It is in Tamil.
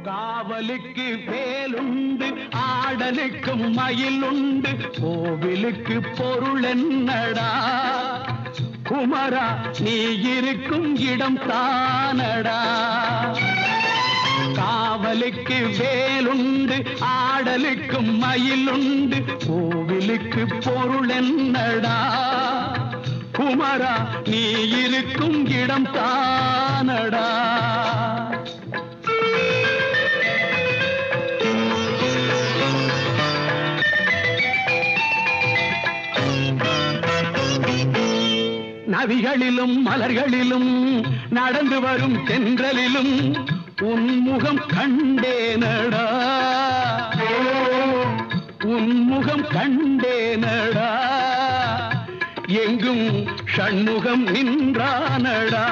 காவலுக்கு வேலுண்டு ஆடலுக்கும் மயிலுண்டு கோவிலுக்கு பொருள் என்னடா குமரா நீ இருக்கும் இடம் தானடா காவலுக்கு வேலுண்டு ஆடலுக்கும் மயிலுண்டு கோவிலுக்கு பொருள் என்னடா குமரா நீ இருக்கும் இடம் தானடா நதிகளிலும் மலர்களிலும் நடந்து வரும் தென்றலிலும் உன்முகம் கண்டேனடா உன்முகம் கண்டேனடா எங்கும் ஷண்முகம் நின்றானடா